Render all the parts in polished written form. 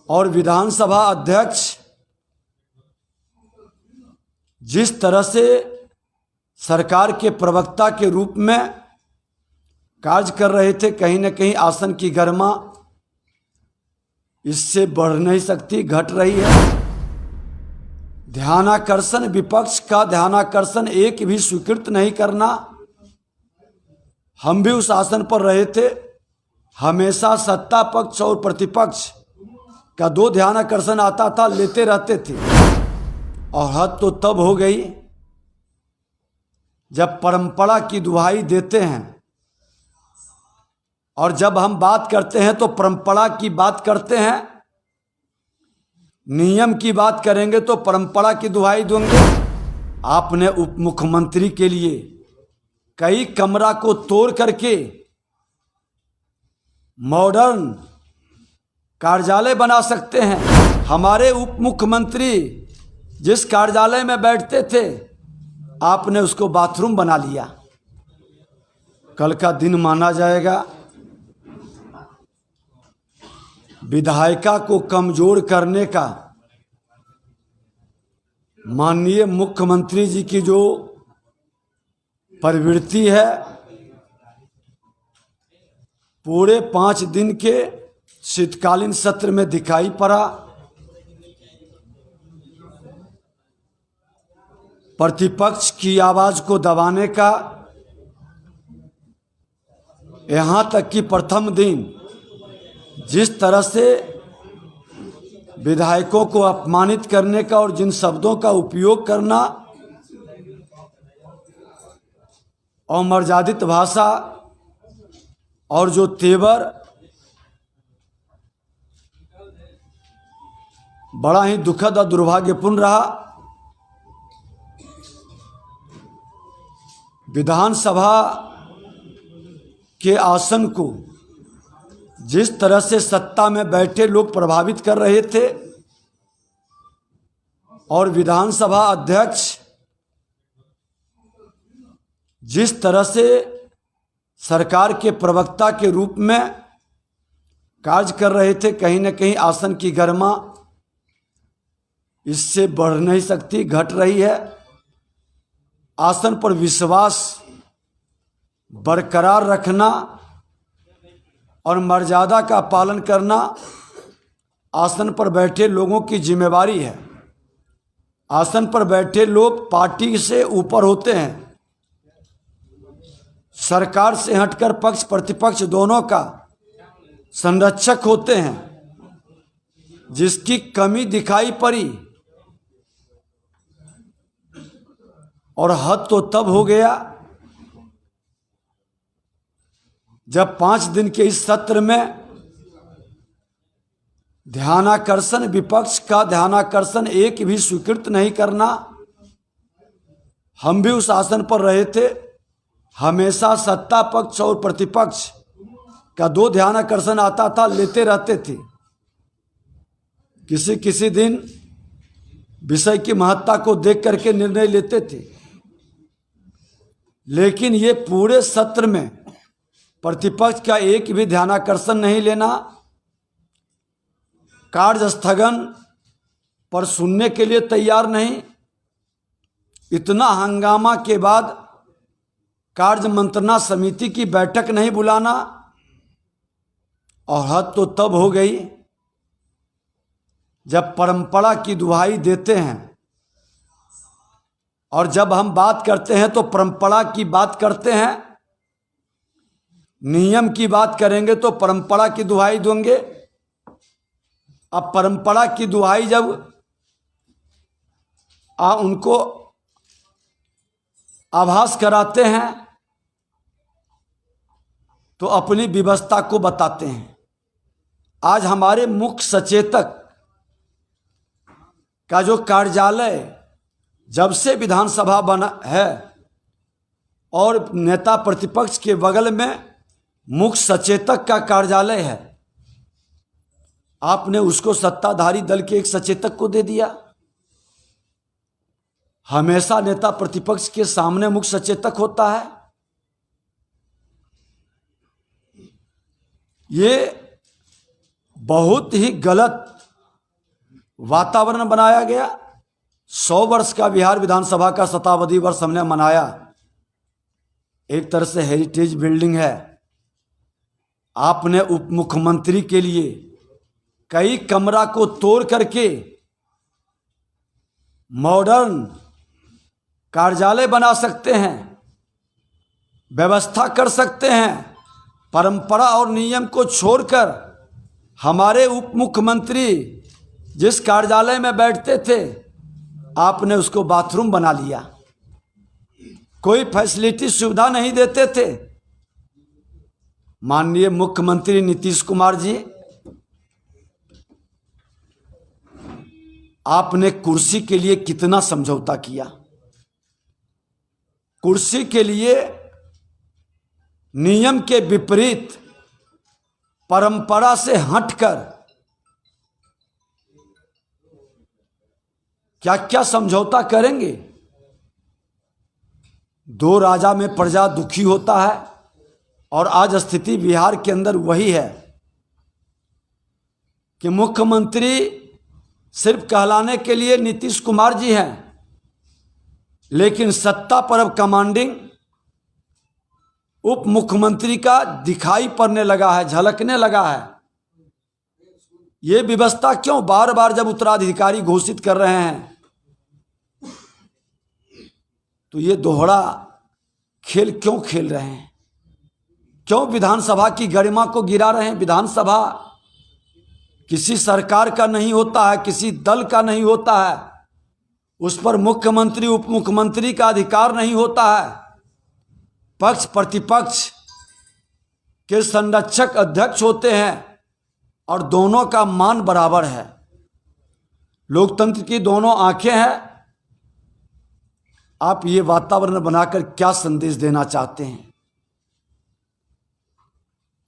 और विधानसभा अध्यक्ष जिस तरह से सरकार के प्रवक्ता के रूप में कार्य कर रहे थे, कहीं न कहीं आसन की गरिमा इससे बढ़ नहीं सकती, घट रही है। ध्यानाकर्षण, विपक्ष का ध्यानाकर्षण एक भी स्वीकृत नहीं करना। हम भी उस आसन पर रहे थे, हमेशा सत्ता पक्ष और प्रतिपक्ष का दो ध्यानाकर्षण आता था, लेते रहते थे। और हद तो तब हो गई जब परंपरा की दुहाई देते हैं, और जब हम बात करते हैं तो परंपरा की बात करते हैं, नियम की बात करेंगे तो परंपरा की दुहाई देंगे। आपने उप मुख्यमंत्री के लिए कई कमरा को तोड़ करके मॉडर्न कार्यालय बना सकते हैं। हमारे उप मुख्यमंत्री जिस कार्यालय में बैठते थे, आपने उसको बाथरूम बना लिया। कल का दिन माना जाएगा विधायिका को कमजोर करने का। माननीय मुख्यमंत्री जी की जो प्रवृत्ति है, पूरे 5 दिन के शीतकालीन सत्र में दिखाई पड़ा। प्रतिपक्ष की आवाज को दबाने का, यहां तक कि प्रथम दिन जिस तरह से विधायकों को अपमानित करने का और जिन शब्दों का उपयोग करना, अमर्यादित भाषा और जो तेवर, बड़ा ही दुखद और दुर्भाग्यपूर्ण रहा। विधानसभा के आसन को जिस तरह से सत्ता में बैठे लोग प्रभावित कर रहे थे, और विधानसभा अध्यक्ष जिस तरह से सरकार के प्रवक्ता के रूप में कार्य कर रहे थे, कहीं न कहीं आसन की गरिमा इससे बढ़ नहीं सकती, घट रही है। आसन पर विश्वास बरकरार रखना और मर्यादा का पालन करना आसन पर बैठे लोगों की जिम्मेवारी है। आसन पर बैठे लोग पार्टी से ऊपर होते हैं, सरकार से हटकर पक्ष प्रतिपक्ष दोनों का संरक्षक होते हैं। जिसकी कमी दिखाई पड़ी, और हद तो तब हो गया जब 5 दिन के इस सत्र में ध्यानाकर्षण, विपक्ष का ध्यानाकर्षण एक भी स्वीकृत नहीं करना। हम भी उस आसन पर रहे थे, हमेशा सत्ता पक्ष और प्रतिपक्ष का दो ध्यानाकर्षण आता था, लेते रहते थे। किसी दिन विषय की महत्ता को देख करके निर्णय लेते थे, लेकिन ये पूरे सत्र में प्रतिपक्ष का एक भी ध्यानाकर्षण नहीं लेना, कार्य स्थगन पर सुनने के लिए तैयार नहीं। इतना हंगामा के बाद कार्य मंत्रणा समिति की बैठक नहीं बुलाना, और हद तो तब हो गई जब परंपरा की दुहाई देते हैं, और जब हम बात करते हैं तो परंपरा की बात करते हैं, नियम की बात करेंगे तो परंपरा की दुहाई देंगे। अब परंपरा की दुहाई जब उनको आभास कराते हैं तो अपनी व्यवस्था को बताते हैं। आज हमारे मुख्य सचेतक का जो कार्यालय जब से विधानसभा बना है, और नेता प्रतिपक्ष के बगल में मुख्य सचेतक का कार्यालय है, आपने उसको सत्ताधारी दल के एक सचेतक को दे दिया। हमेशा नेता प्रतिपक्ष के सामने मुख्य सचेतक होता है। ये बहुत ही गलत वातावरण बनाया गया। 100 वर्ष का बिहार विधानसभा का शताब्दी वर्ष हमने मनाया। एक तरह से हेरिटेज बिल्डिंग है। आपने उप मुख्यमंत्री के लिए कई कमरा को तोड़ करके मॉडर्न कार्यालय बना सकते हैं, व्यवस्था कर सकते हैं। परंपरा और नियम को छोड़कर हमारे उप मुख्यमंत्री जिस कार्यालय में बैठते थे, आपने उसको बाथरूम बना लिया। कोई फैसिलिटी सुविधा नहीं देते थे। माननीय मुख्यमंत्री नीतीश कुमार जी, आपने कुर्सी के लिए कितना समझौता किया। कुर्सी के लिए नियम के विपरीत, परंपरा से हटकर क्या क्या समझौता करेंगे। 2 राजा में प्रजा दुखी होता है, और आज स्थिति बिहार के अंदर वही है कि मुख्यमंत्री सिर्फ कहलाने के लिए नीतीश कुमार जी हैं, लेकिन सत्ता पर अब कमांडिंग उप मुख्यमंत्री का दिखाई पड़ने लगा है, झलकने लगा है। ये व्यवस्था क्यों बार बार जब उत्तराधिकारी घोषित कर रहे हैं, तो ये दोहरा खेल क्यों खेल रहे हैं? क्यों विधानसभा की गरिमा को गिरा रहे हैं? विधानसभा किसी सरकार का नहीं होता है, किसी दल का नहीं होता है। उस पर मुख्यमंत्री उप मुख्यमंत्री का अधिकार नहीं होता है। पक्ष प्रतिपक्ष के संरक्षक अध्यक्ष होते हैं, और दोनों का मान बराबर है। लोकतंत्र की दोनों आंखें हैं। आप ये वातावरण बनाकर क्या संदेश देना चाहते हैं?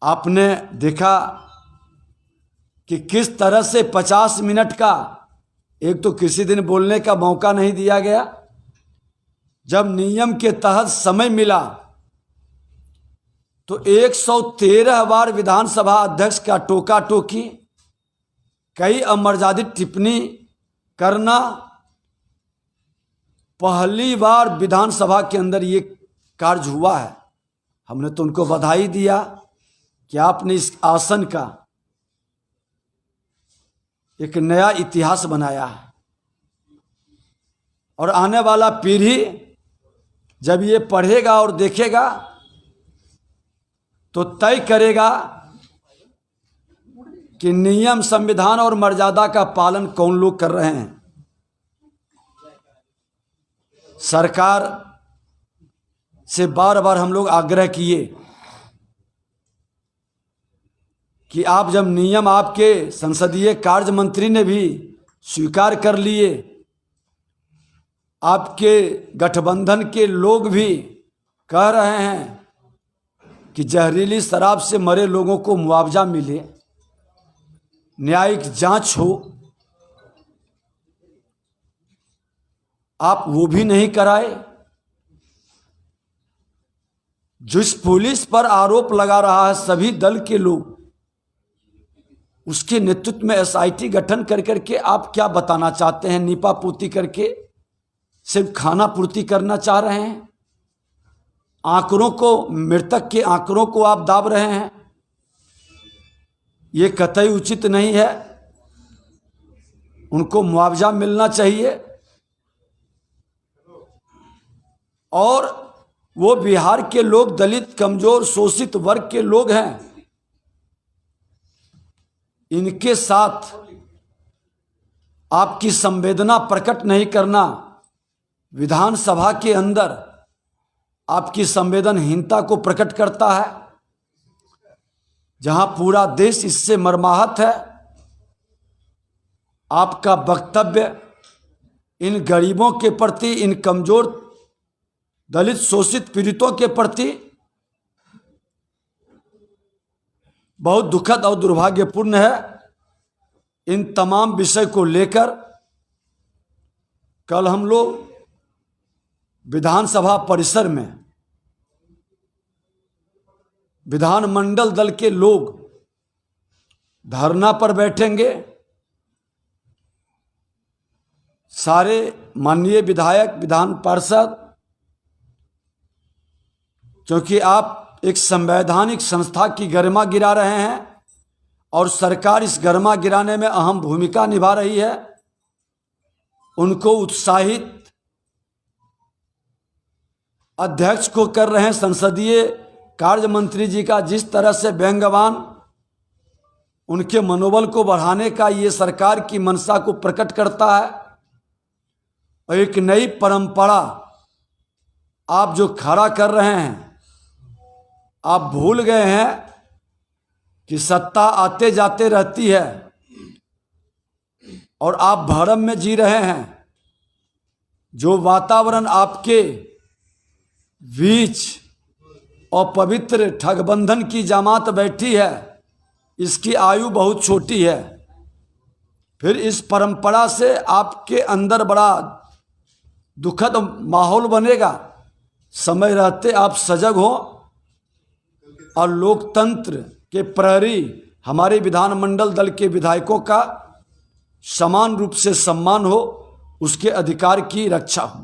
आपने देखा कि किस तरह से 50 मिनट का, एक तो किसी दिन बोलने का मौका नहीं दिया गया। जब नियम के तहत समय मिला तो 113 बार विधानसभा अध्यक्ष का टोका टोकी, कई अमर्यादित टिप्पणी करना। पहली बार विधानसभा के अंदर ये कार्य हुआ है। हमने तो उनको बधाई दिया कि आपने इस आसन का एक नया इतिहास बनाया है, और आने वाला पीढ़ी जब ये पढ़ेगा और देखेगा तो तय करेगा कि नियम, संविधान और मर्यादा का पालन कौन लोग कर रहे हैं। सरकार से बार बार हम लोग आग्रह किए कि आप जब नियम, आपके संसदीय कार्य मंत्री ने भी स्वीकार कर लिए, आपके गठबंधन के लोग भी कह रहे हैं कि जहरीली शराब से मरे लोगों को मुआवजा मिले, न्यायिक जांच हो, आप वो भी नहीं कराए। जिस पुलिस पर आरोप लगा रहा है सभी दल के लोग, उसके नेतृत्व में एसआईटी गठन कर करके आप क्या बताना चाहते हैं? नीपा पूर्ति करके सिर्फ खाना पूर्ति करना चाह रहे हैं। आंकड़ों को, मृतक के आंकड़ों को आप दाब रहे हैं। ये कतई उचित नहीं है। उनको मुआवजा मिलना चाहिए, और वो बिहार के लोग दलित, कमजोर, शोषित वर्ग के लोग हैं। इनके साथ आपकी संवेदना प्रकट नहीं करना विधानसभा के अंदर आपकी संवेदनहीनता को प्रकट करता है। जहां पूरा देश इससे मर्माहत है, आपका वक्तव्य इन गरीबों के प्रति, इन कमजोर, दलित, शोषित, पीड़ितों के प्रति बहुत दुखद और दुर्भाग्यपूर्ण है। इन तमाम विषय को लेकर कल हम लोग विधानसभा परिसर में विधानमंडल दल के लोग धरना पर बैठेंगे, सारे माननीय विधायक, विधान पार्षद, क्योंकि आप एक संवैधानिक संस्था की गरिमा गिरा रहे हैं और सरकार इस गरिमा गिराने में अहम भूमिका निभा रही है, उनको उत्साहित अध्यक्ष को कर रहे हैं। संसदीय कार्य मंत्री जी का जिस तरह से व्यंग्यवान, उनके मनोबल को बढ़ाने का ये सरकार की मंशा को प्रकट करता है। और एक नई परंपरा आप जो खड़ा कर रहे हैं, आप भूल गए हैं कि सत्ता आते जाते रहती है और आप भरम में जी रहे हैं। जो वातावरण आपके बीच और पवित्र ठगबंधन की जमात बैठी है, इसकी आयु बहुत छोटी है। फिर इस परंपरा से आपके अंदर बड़ा दुखद माहौल बनेगा। समय रहते आप सजग हो और लोकतंत्र के प्रहरी हमारे विधानमंडल दल के विधायकों का समान रूप से सम्मान हो, उसके अधिकार की रक्षा हो।